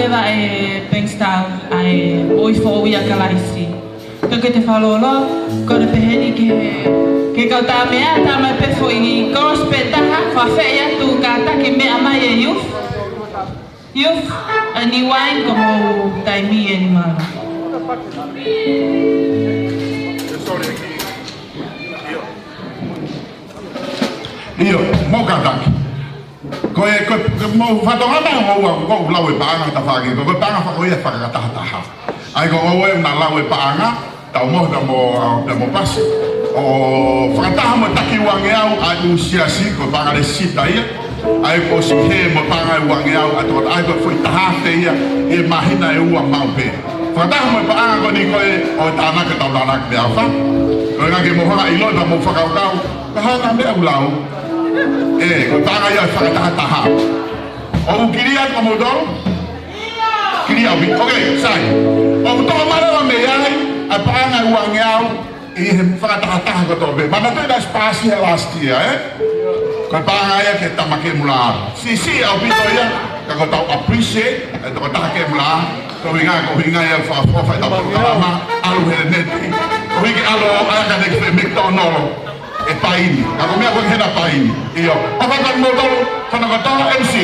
lewa e Bankstown ai oi fo ia kalaisi. Ka te whalolo, ko te peheni ke kau tā mea, tā mai pefo i gospel taha, whawhei atu ka take mea mai e youth. Youth, a ni wain ko mo taimi e ni mara. Iyo, mo ka taki. Ko mo whatongata ko lau e paanga ta whaki, ko paanga whakoia whakakataha. Ai ko oe na lau e paanga, tau mo mo pasi. O whakataha mo taki wange au a usiasi, ko paanga le sita ia. Ai ko si he mo paanga wange au, a tōt ai ko fui taha te ia, e mahina e ua maupe. Whakataha mo paanga ko ni koe o tānaka tau tānaka te awha. Ko ngake mo hanga ilo na mo whakaukau, ka hanga mea ulau. Ko tanga ia whakataha. O ukiria ko mo doro? Kiria ubi. Okay, sai. O toa marawa me iai, a paanga uange au, i he whakataha ko tobe. Mana tui da spasi he last year, Ko paanga ia ke tamake mula. Si au pito ia, ka ko tau appreciate, e toko taha ke mula. Ko hinga ia whawhawhai tau programa, alu he neti. Ko hiki alu aya ka neke me McDonald. E paini, ako mea kong hena paini. Iyo, o whakak mo tolu, whanakatoa MC.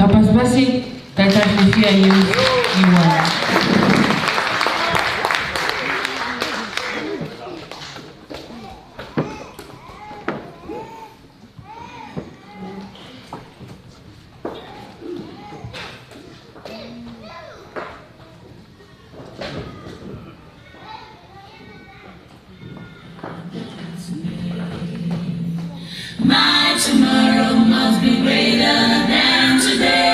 Kapas basi, tatafifia yu iwana. My tomorrow must be greater than today.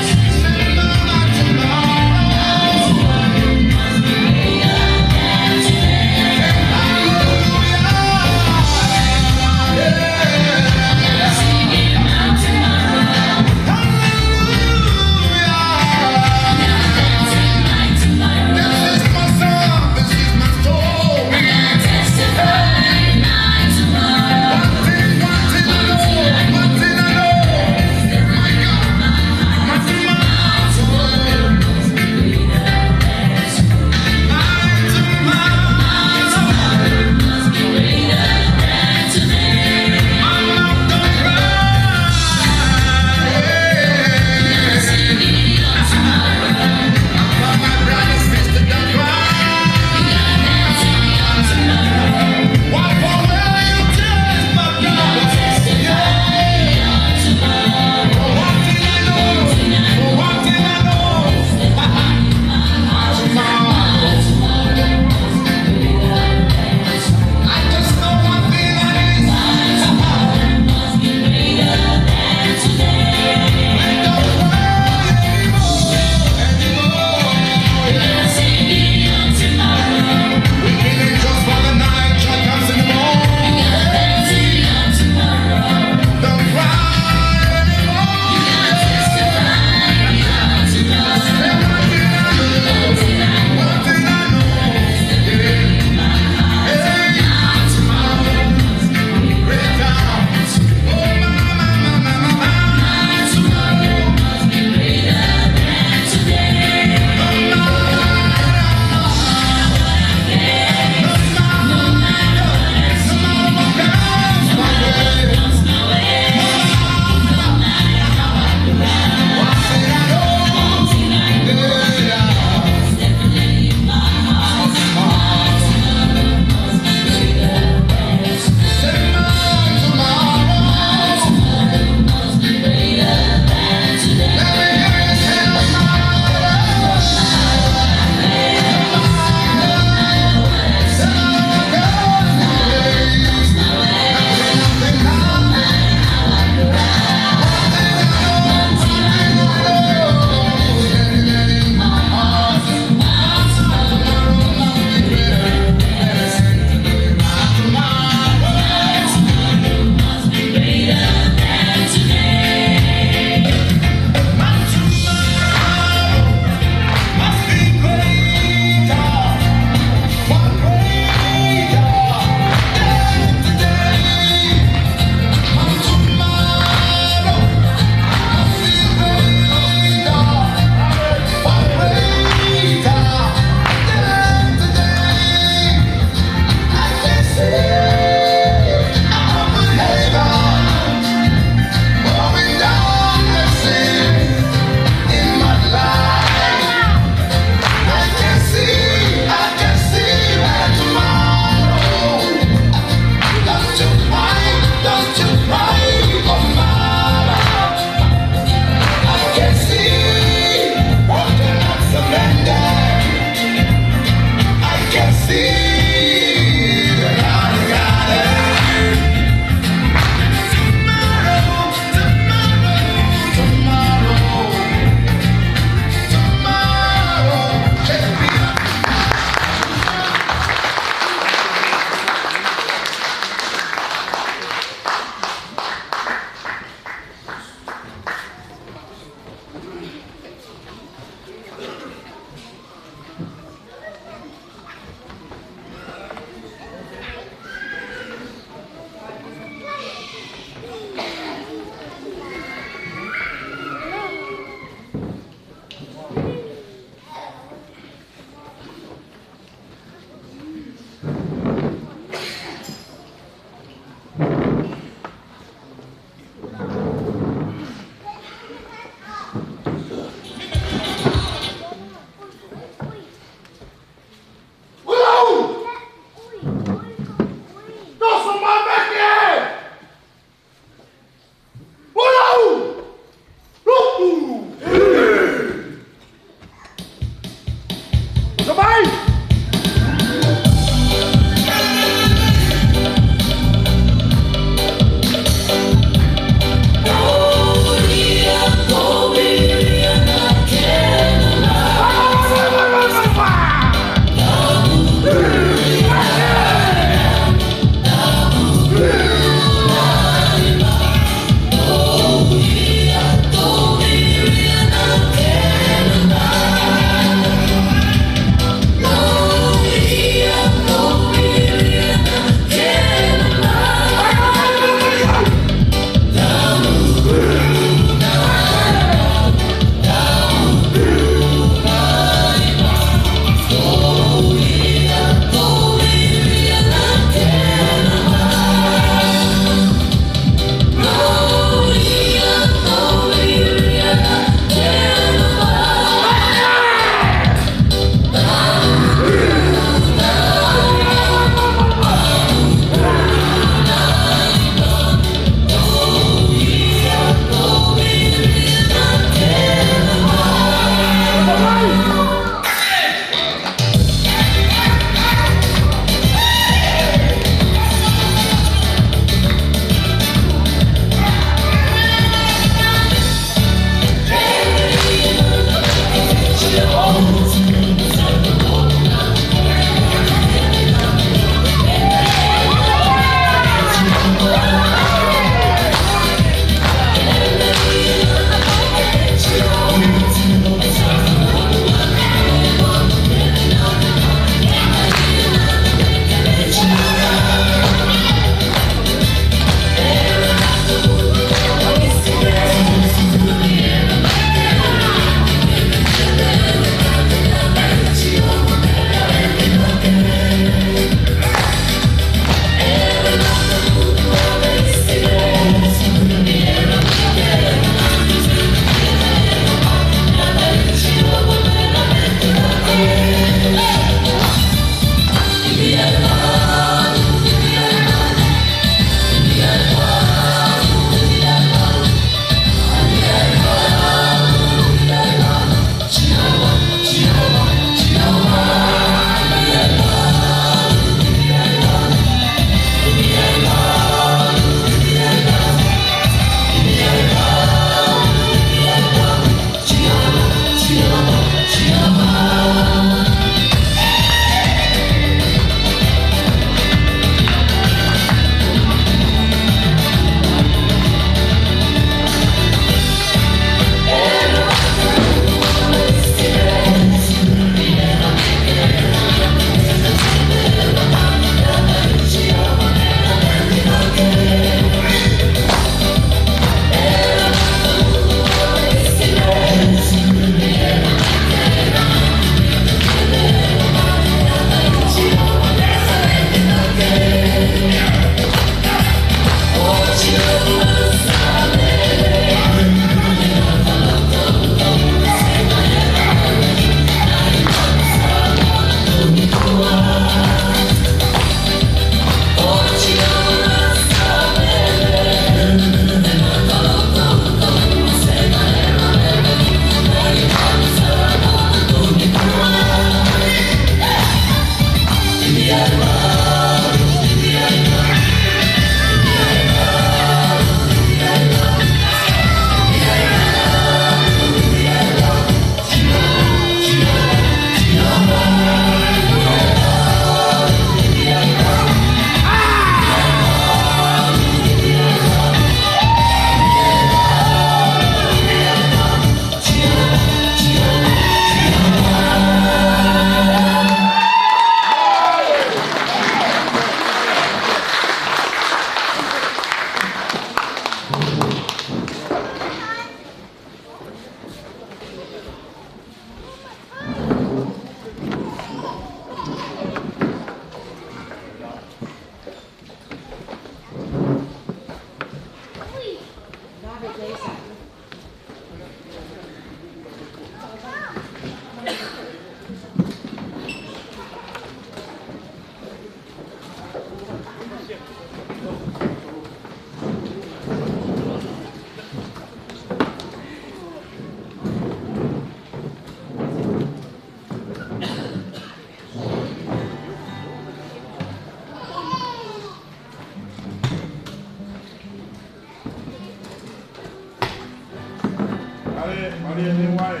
Maria ni wai.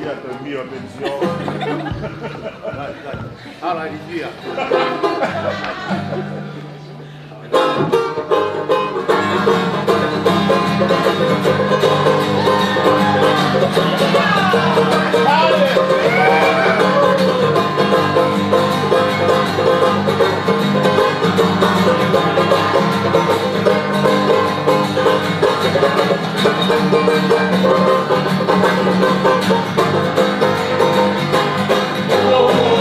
Dia tu mio pensione. Dai. Alla regia. Oh,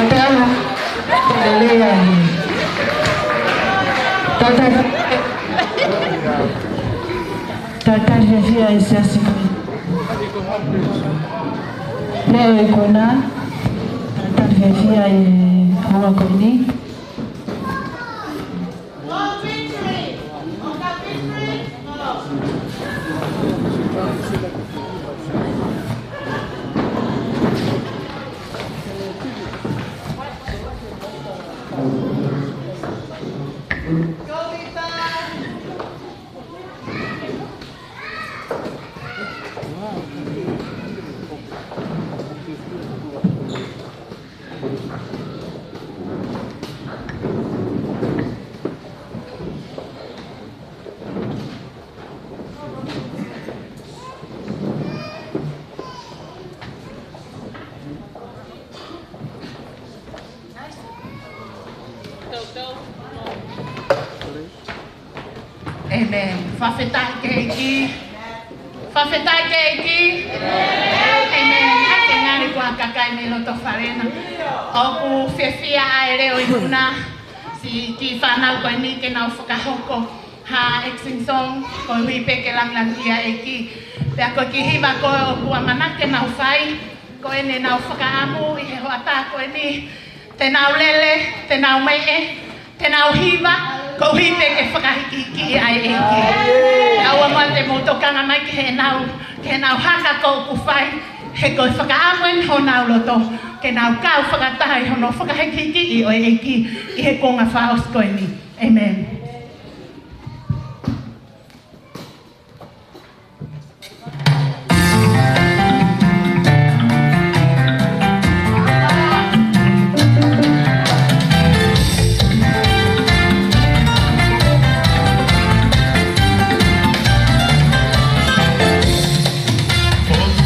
Tata, lea Tata vivia esse assim. Leo ikona. Tata vivia e hawa koni. Amen. Whawhetai ke iki. Whawhetai ke iki. Amen. Hake ngāri kua kakai me loto wharena. Oku whiawhia ai reo I huna. Si ki whanau koe ni ke nau whakahoko. Ha exing song. Koe hui peke langlangia iki. Pea koe ki hiwa koe o kua manake nau whai. Koe ne nau whakaamu I he hoata koe ni. Te nau lele, te nau mei te nau hiwa. Ko hipe ke whakahiki ai eki. Aua mai te motokanga mai ke he nau haka ko kuwhai. He koe whakaamoen ho nau loto. Ke nau kau whakatahi hono whakahiki o eki I he konga whaos koe ni. Amen. Oh,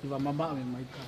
Iwa mama me mai ka.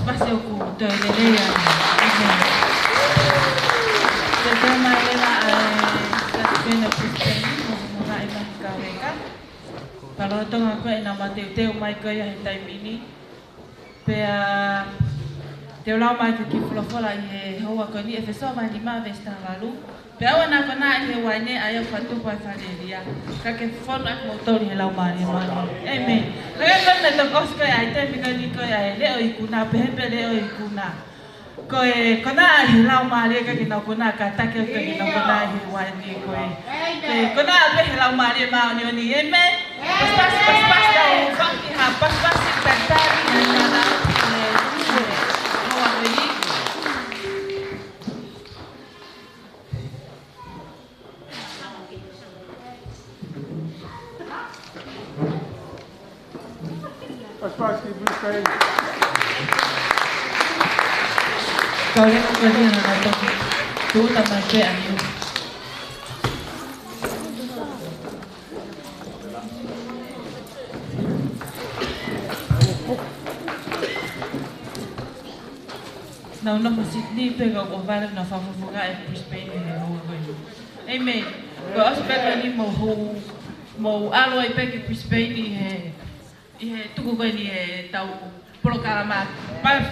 pasi o ku te lelea. Te tema ela ka pena Kristeni mo mga imang kaweka. Palo tonga ko ina mateu teu mai ko ia hitai mini. Pea te lau mai ki fulafola I he hoa ko ni e feso mai lima vesta lalu. Pea wana ko na I he waine ai au fatu pai whareria. Ka ke fono ak motori he lau mani mani. Amen. Kaya kone to kosko ai te mika ni ko ai leo I kuna pehepe leo I kuna. Ko e kona I lau mari ka ki nau kuna ka take ka ki nau kuna I he waine ko e. Kona ape he lau mari ma oni oni. Amen. Pas dah fakti ha pas tentang mana kau lihat kerja nak tu tak macam ani. Não masih ni pega o vale na fafuga e Brisbane e ho ho. Amen. Ko aspect ni mo alo e pega Brisbane e tuku ko ni e tau programa pas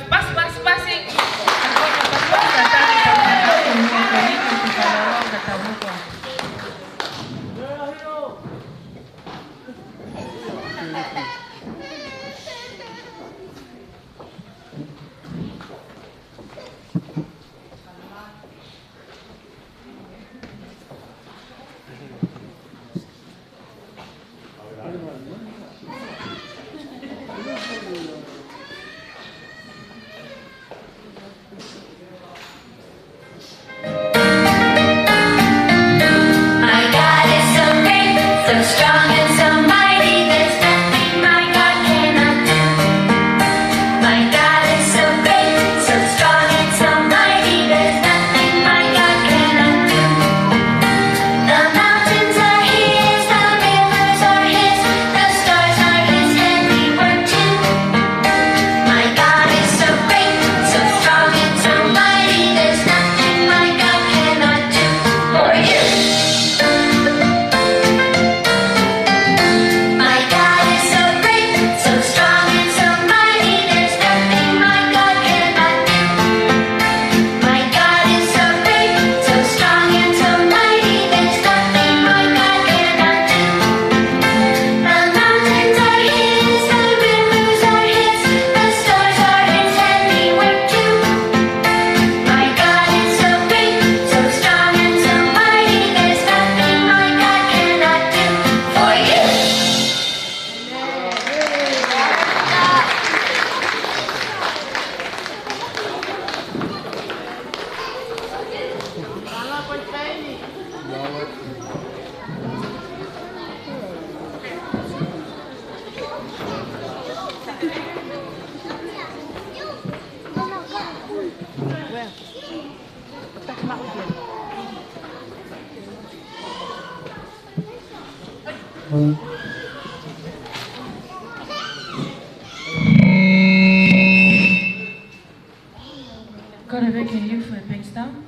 Kau dah bagi you for Pinkstown,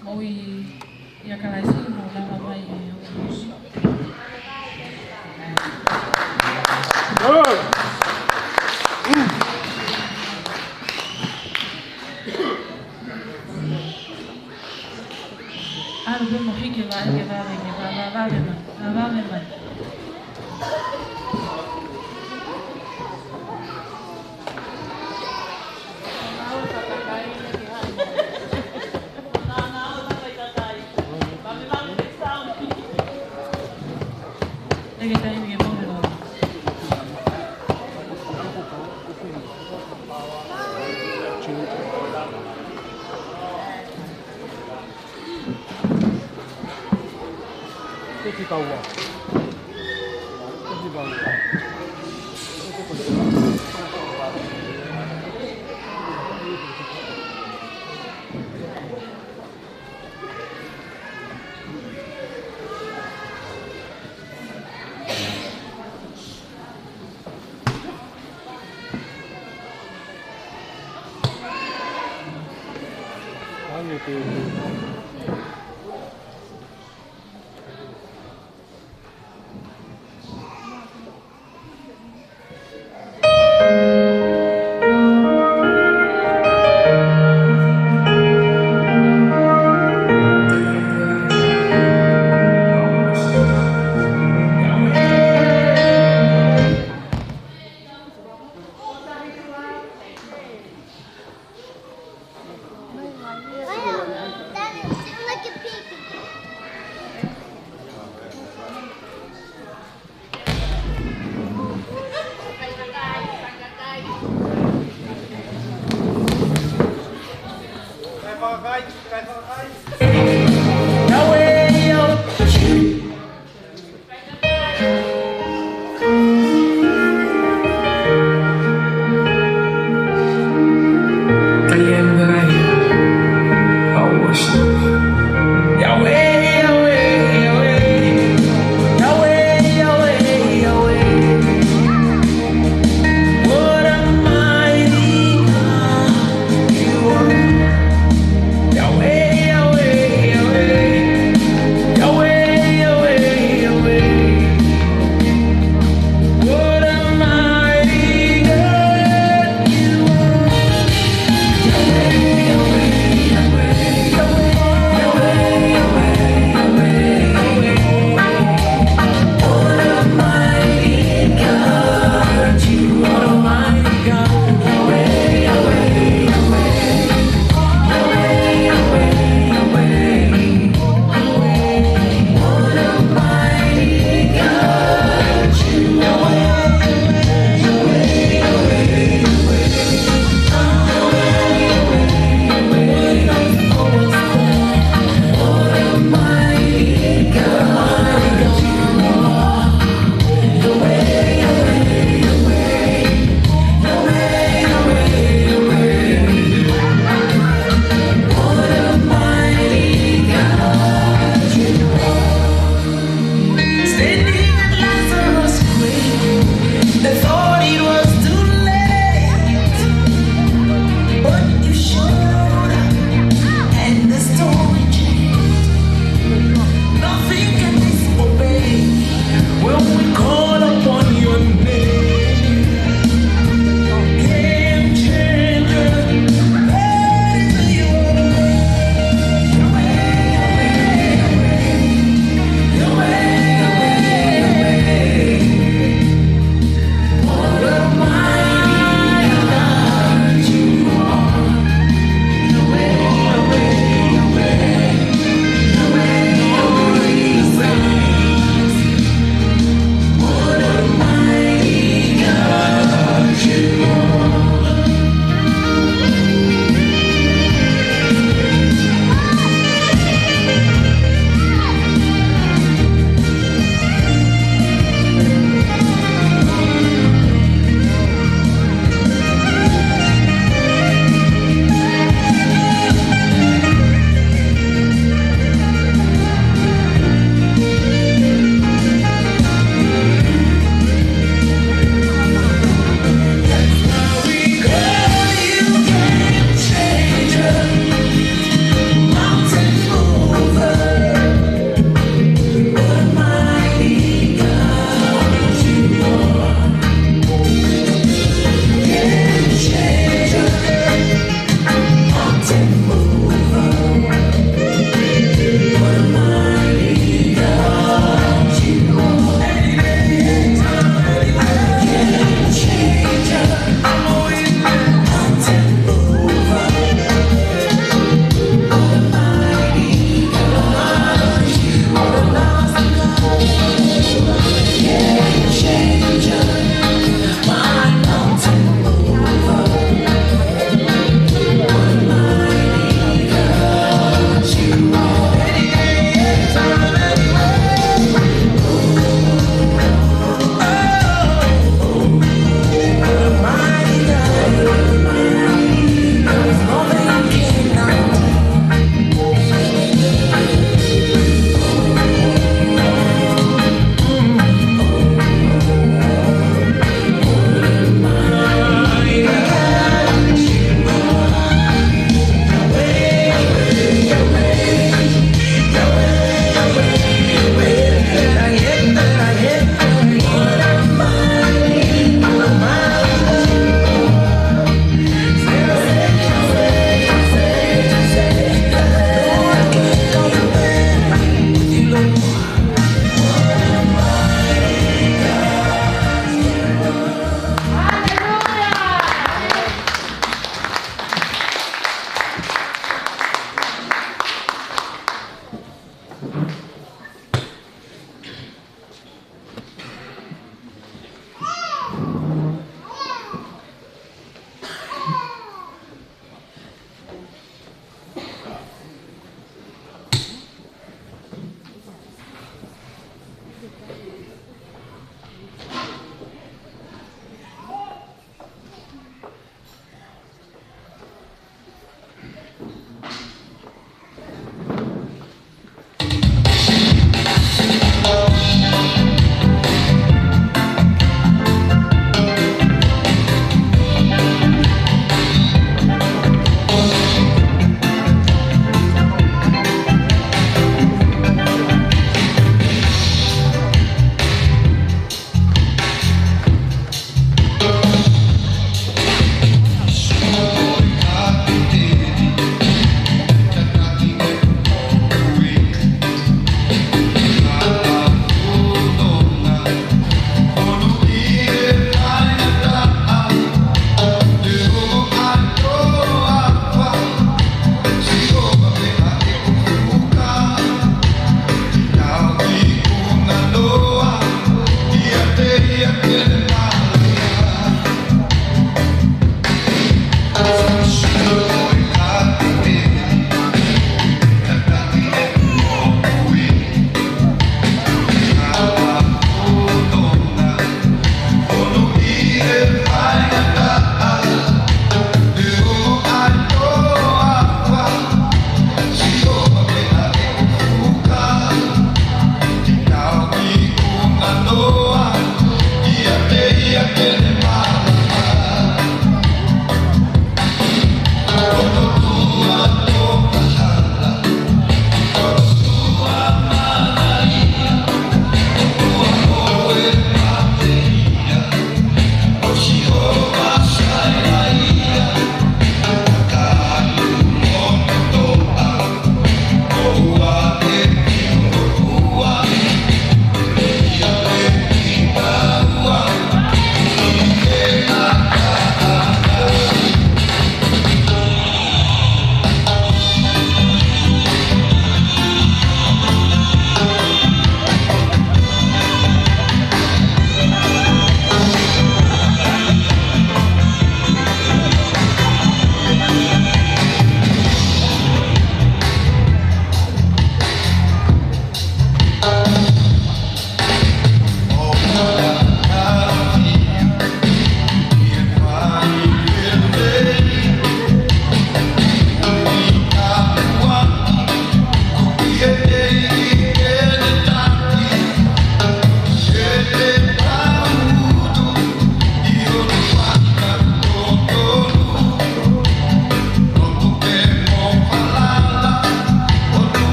mau ia kalau sih mau lama mai Aduh, gue mau hiki lah,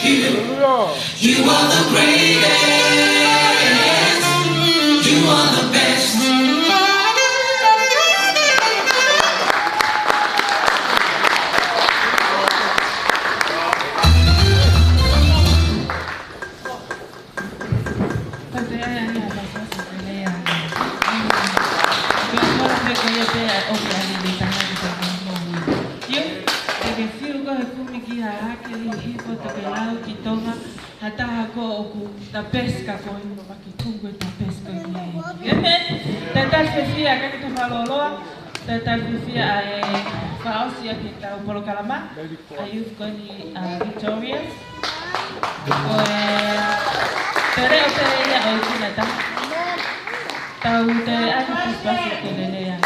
You are the greatest. You are the best. Ta pesca ko ino makitungo ta pesca ni. Amen. Tata fefia ka kita maloloa. Tata fefia ai fausia kita polo kalama. Ayuf ko ni Victorious. Tere o tere ya o kina ta. Tau tere aku pasti kelele ya.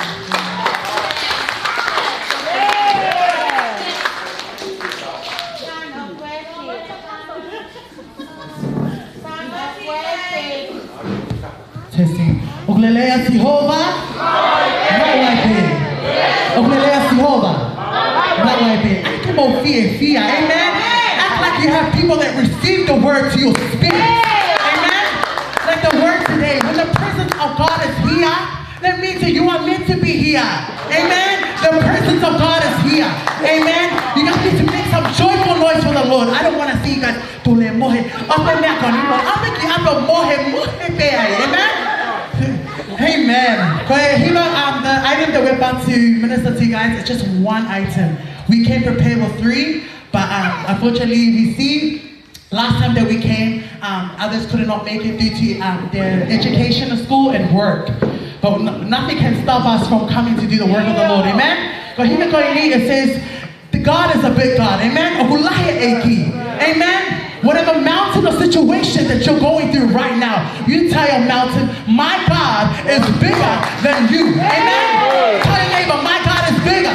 Testing. Oglelea Jehovah. Nawape. Oglelea Jehovah. Nawape. Act about fear. Amen. Act like you have people that receive the word to your spirit. Amen. Like the word today. When the presence of God is here, that means that you are meant to be here. Amen. The presence of God is here. Amen. You guys need to make some joyful noise for the Lord. I don't want to see you guys. I'll make you up a mohe. Amen. Amen. The item that we're about to minister to you guys is just one item. We came prepared with 3, but unfortunately we see last time that we came, others could not make it due to their education, school, and work. But nothing can stop us from coming to do the work of the Lord. Amen. But here it says, God is a big God. Amen. Amen. Whatever mountain or situation that you're going through right now, you tell your mountain, my God is bigger than you. Amen. Tell your neighbor, my God is bigger.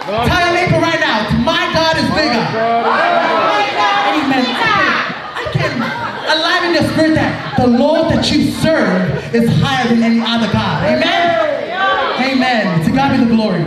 Tell your neighbor right now, my God is bigger. Amen. I can alive in the spirit that the Lord that you serve is higher than any other God. Amen. Amen. To God be the glory.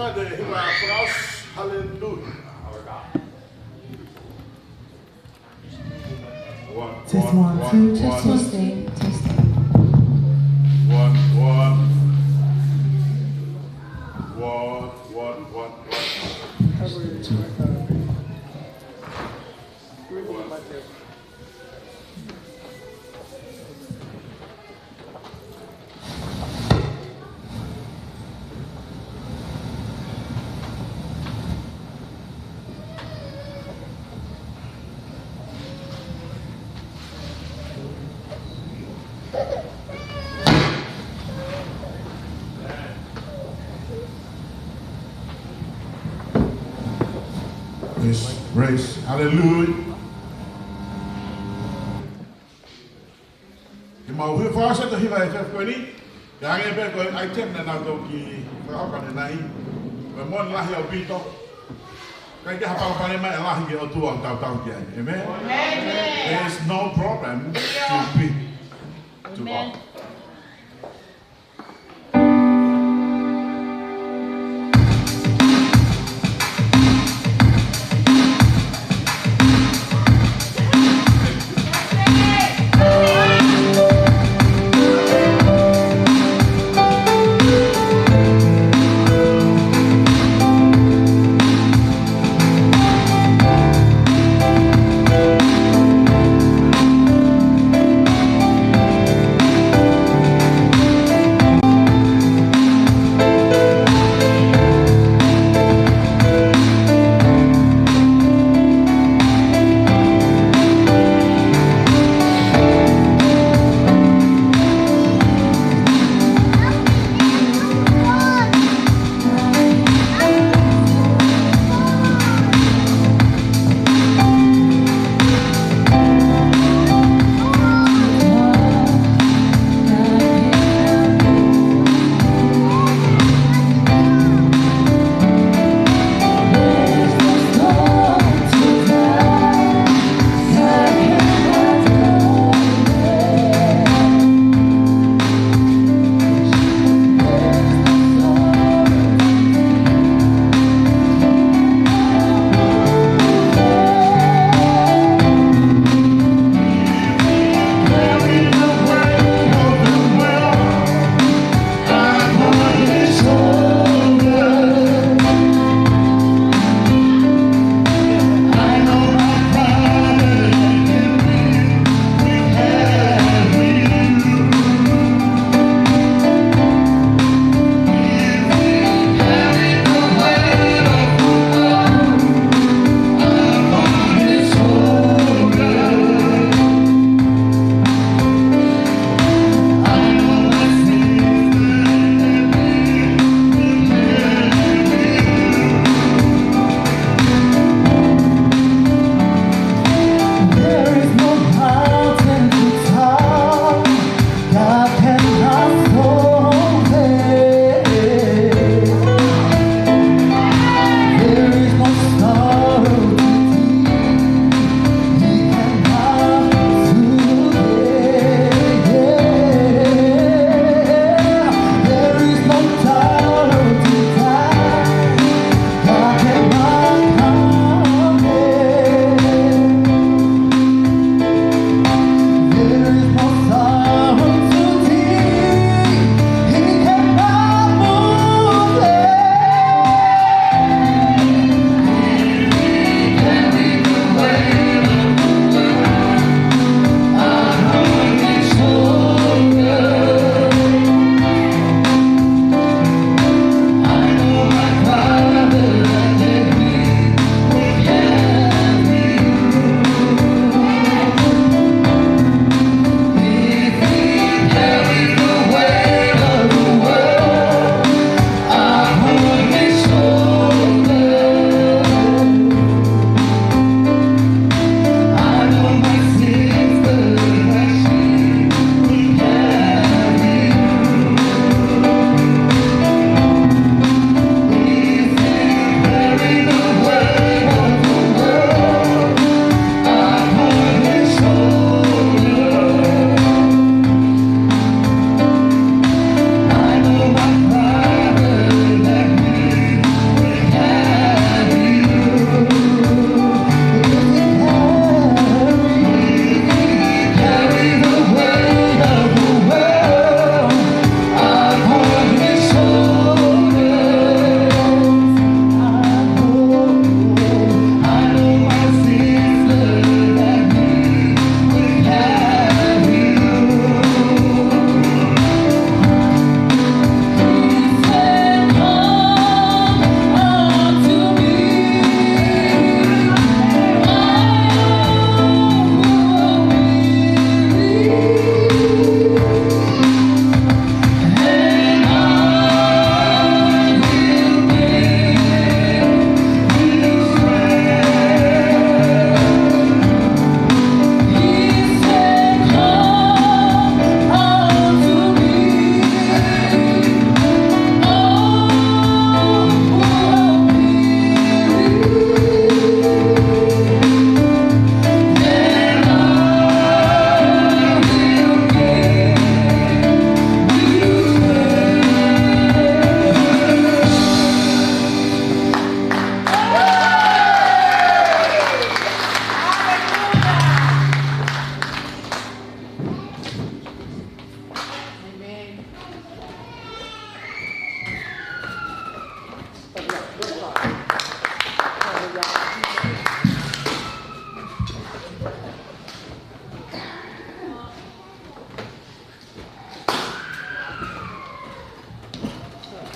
Father, here for us. Hallelujah. Just one, two, just one. Testing. One. Grace. Hallelujah. Ke mau hui whaasa to hiwa e whewkoe ni. Ke hange pe koe item na nātou ki whakaukane nai. Koe mon lahi au pito. Kai ke hapapane mai e lahi ke o tua tau ki ai. Amen? There is no problem to speak to God.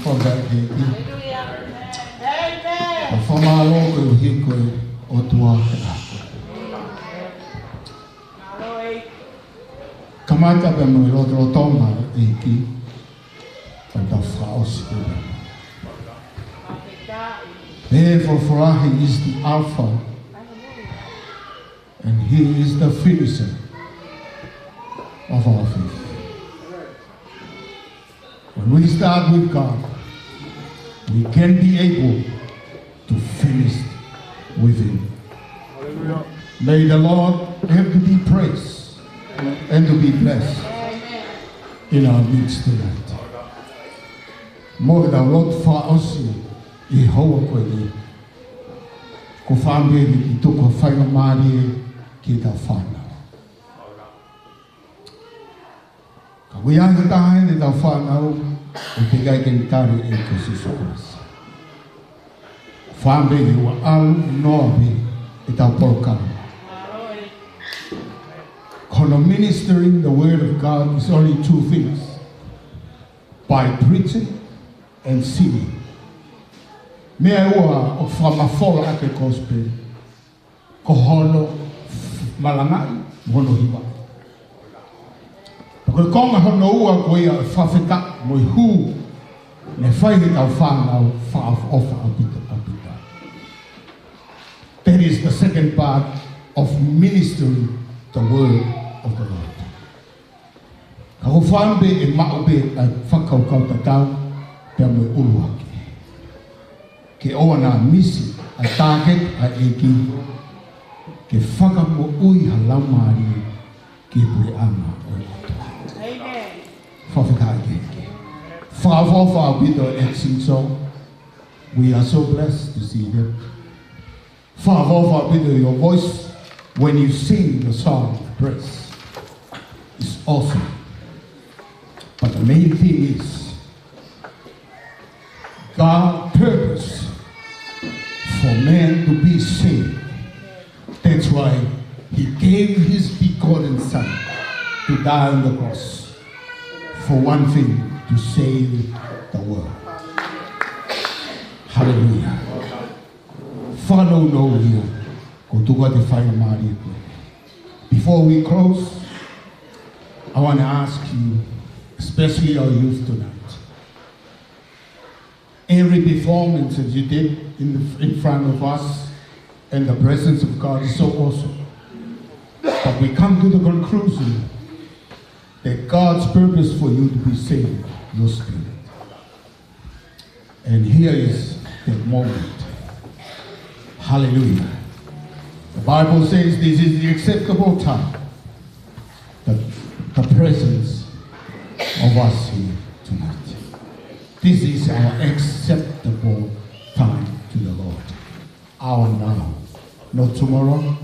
for that day. For my Lord, he could or to walk. Kamata be mo lo toma iki da fraus. Therefore, for he is the Alpha and he is the finisher of our faith. When we start with God, we can be able to finish with him. May the Lord have to be praised and to be blessed in our midst tonight. More than Lord for us, I hope we ko family ki to ko whainga maari ki ta whana. Ka wianga tahe ni ta whana o te gai ken tari e ko sisukuras. Family ki wa au noabi e ta porokama. Kono ministering the word of God is only two things. By preaching and singing. Mea ua o whamafola ake gospel, ko hono malangai, mono hiwa. Pako konga hono ua koia e whawheta mo I hu, ne whaihe tau whanau whaofa apita. That is the second part of ministering the word of the Lord. Ka ho whambe e maobe a whakaukau tatau, pia mo uluaki. Ke oa nā misi a target a eki ke whaka mo ui halau maari ke pure ama o atua. Whawhikai ke eki. Whawhawha with the action song. We are so blessed to see them. Whawhawha with your voice when you sing the song of praise. It's awesome. But the main thing is God's purpose for man to be saved. That's why he gave his begotten son to die on the cross. For one thing, to save the world. Hallelujah. Follow no here. Before we close, I want to ask you, especially our youth tonight. Every performance that you did in front of us and the presence of God is so awesome. But we come to the conclusion that God's purpose for you to be saved, your spirit. And here is the moment. Hallelujah. The Bible says this is the acceptable time, the presence of us here tonight. This is our acceptable time to the Lord. Our now. Not tomorrow,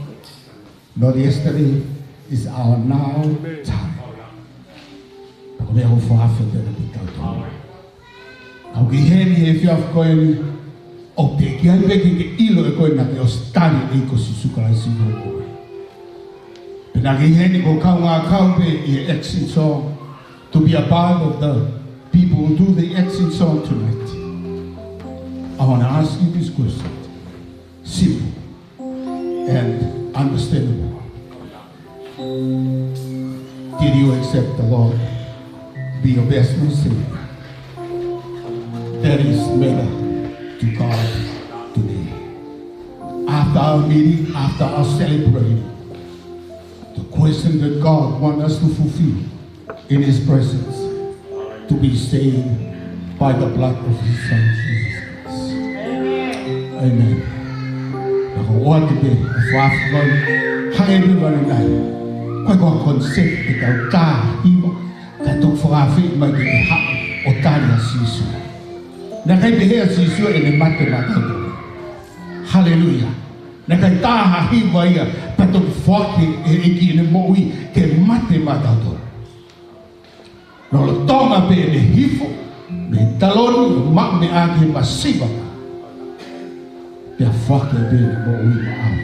not yesterday. It's our now time. If you have going, okay, can you ilo e koe na te o stari e ko si sukara si ho. Pena ki heni ko kau ngā kau pe I exit song to be a part of the people who do the exit song tonight. I want to ask you this question. Simple and understandable. Did you accept the Lord to be your best Savior? That is matter to God today. After our meeting, after our celebrating, the question that God wants us to fulfill in His presence, to be saved by the blood of His Son, Jesus Christ. Amen. What today, if I hang everyone tonight, quite a concept that God, that took for our feet, might be a hat or Talia Sisu. Nakaipehe sisu ene mate matado. Hallelujah. Nakaitaha hiwaya patok foke eki ene moi ke mate matado. Nolo tonga pe ene hifo me taloni mak me ake masiba. Pia foke pe ene moi maau.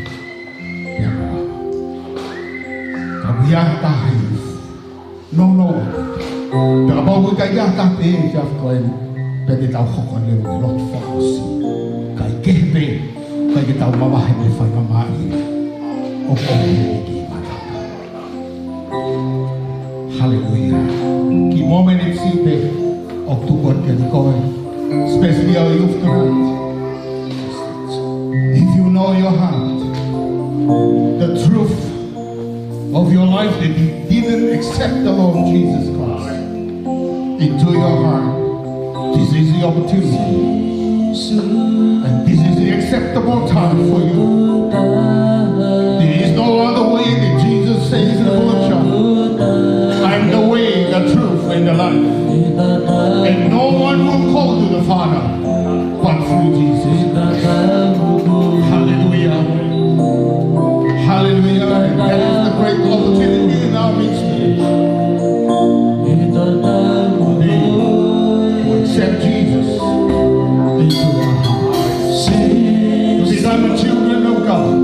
Pia maau. Kabuya taha hifo. No. Pia bau kaya taha pe ene jaf koe. Pwede tau hoko leo e lot whakasi. Kai kehepe, kai ke tau mawahe me whai mamari. O koe ki matata. Hallelujah. Ki moment it sipe, o tukot ke di koe. Especially our youth tonight. If you know your heart, the truth of your life that you didn't accept the Lord Jesus Christ into your heart, this is the opportunity. And this is the acceptable time for you. There is no other way that Jesus says in the book of John. I'm the way, the truth, and the life. And no one will call to the Father but through Jesus. Hallelujah. Hallelujah. And that is the great opportunity in our midst today. To accept Jesus into our hearts. To become the children of God.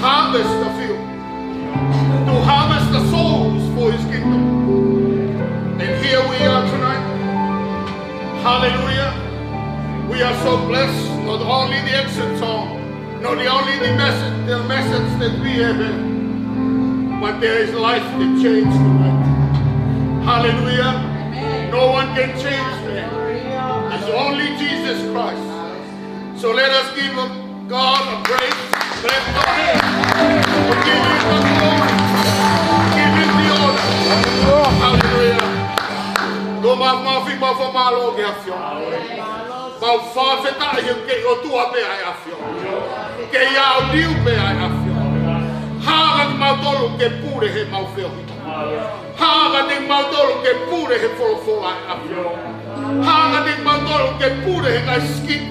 harvest the field, to harvest the souls for his kingdom. And here we are tonight. Hallelujah. We are so blessed, not only the exit song, not only the message that we have, but there is life that changed tonight. Hallelujah. No one can change that. It's only Jesus Christ. So let us give God a praise. Let us give Him the glory. Give Him the honor. Hallelujah. Do mafi mafo malo ke afio. Mau fa feta ke o tua pe ai afio. Ke ia o diu pe ai afio. Haga mau tolu ke pure he mau feo. Haga de mau tolu ke pure he fo ai afio. Haga de mau tolu ke pure he ngai skit.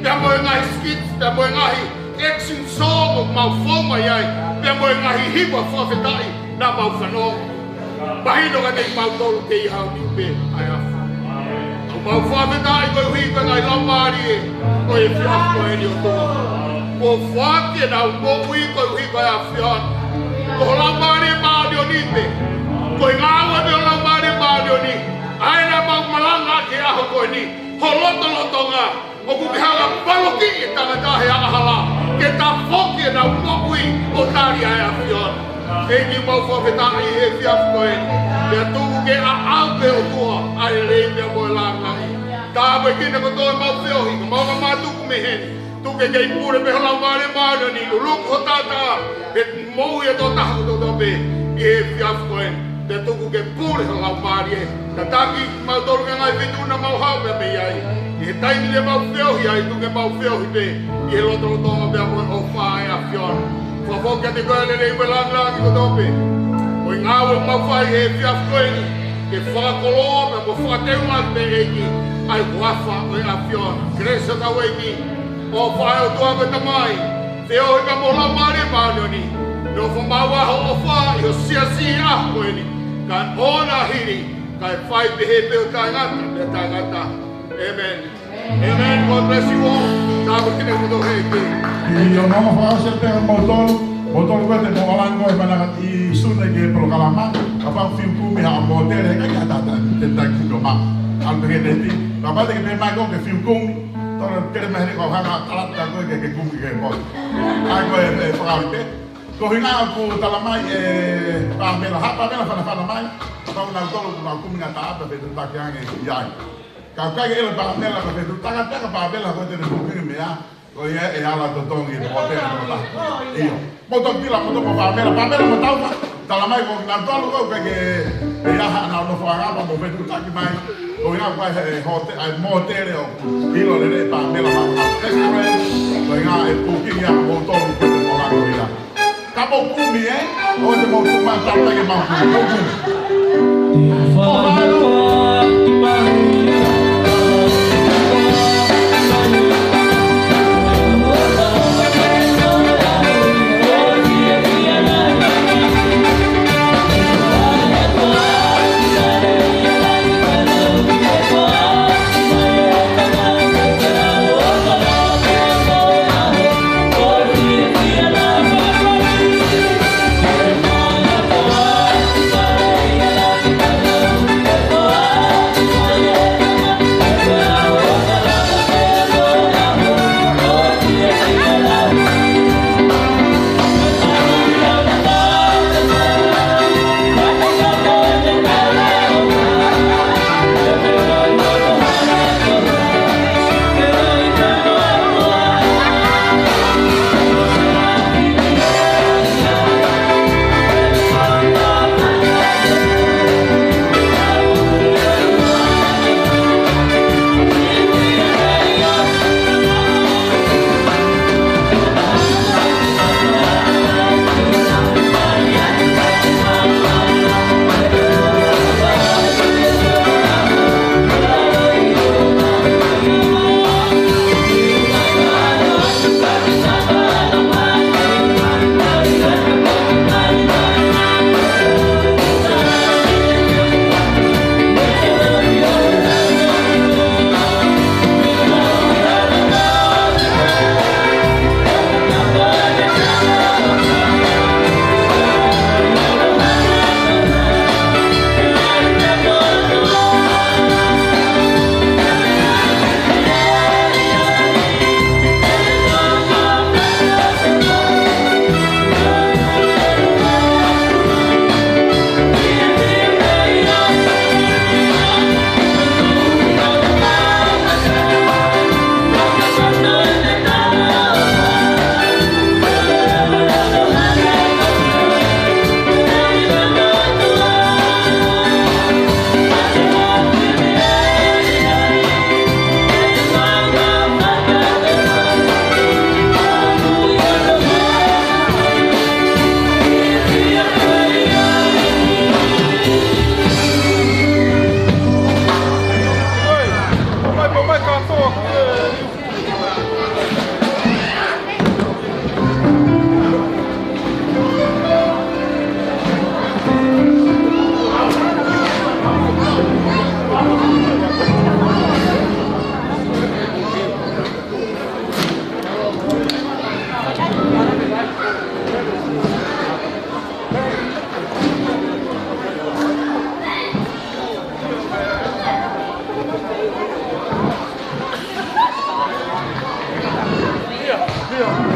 Te mo ngai skit, te mo ngai action song mau fo mai ai. Te mo ngai hipa fa feta na mau fano. Bahino ka te mau tolu ke ia o diu pe ai afio. Mau whawhetai koe hui koe ngai lamari e koe whiaf koe ni o toa. Ko whake nau mo hui koe hui koe a whian. Ko lamari e maari o ni pe. Koe ngāua me o lamari e maari o ni. Aina mau malanga ke aho koe ni. Ho loto loto ngā. O kuke hanga paloki e tangatahe a ahala. Ke ta whoke nau mo hui o tari ai a whian. Eki mau whawhetai e whiaf koe ni. Pea tuku ke a aupe o tua, ai rei mea moe langai. Tā koe kina ko toi mau whiohi, ka mau ka mātuku me heni. Tuke kei pure me holau maare maare ni, luku ho tātā, he moui e tō taha ko tō pe, i he whiaf koe. Pea tuku ke pure holau maare e. Ka tāki mau toru ke ngai whituna mau hau mea me iai. I he taimi le mau whiohi ai, tuke mau whiohi pe, i he loto tonga mea moe o whae a whiona. Whafokia te koe le rei me langai ko tō pe. Oi ngāua mawhai he whiaf koe ni, ke whakoloa me mo whakateunga me eki, ai wafa oi a whiona. Gresa tau eki, o whae o tua me tamai, te ohi ka mo lau maare maano ni, no whamawaho o whae i o sia a koe ni, ka ona hiri, ka whai pehe peo taingata, me taingata. Amen. Amen. God bless you all. Tāku kine kuto heki. I o mama whao se te mo tolu, Botol koe te moalango e manaka I sune ke prokalama, ka pang fiu kumi ha mo tere ka ka tata te ta kudo ma. Al te te ti, ka pa te ke mai ko ke fiu kumi, toro kere me ko hanga talata koe ke kumi ke mo. Ai koe e whakawite. Ko hinga ku talamai e pamela, ha pamela whana mai, tau nau tolu ku nau kumi nga taata pe te takiange iai. Ka kai ke ele pamela ka pe tu taka pamela koe te kumi mea. Ko ia e ala totongi mo te mo ta. Io. Mo to pila mo to pamela mo tau. Tala mai ko na tolu ko ke e aha na no fanga mo vetu taki mai. Ko ia ko e hote ai mo te re o. Ilo le pamela ma. Ko ia e puki ia mo tolu ko mo la ko ia. Ka mo kumi o te mo tu ma ta ke ma ku. Oh Dio.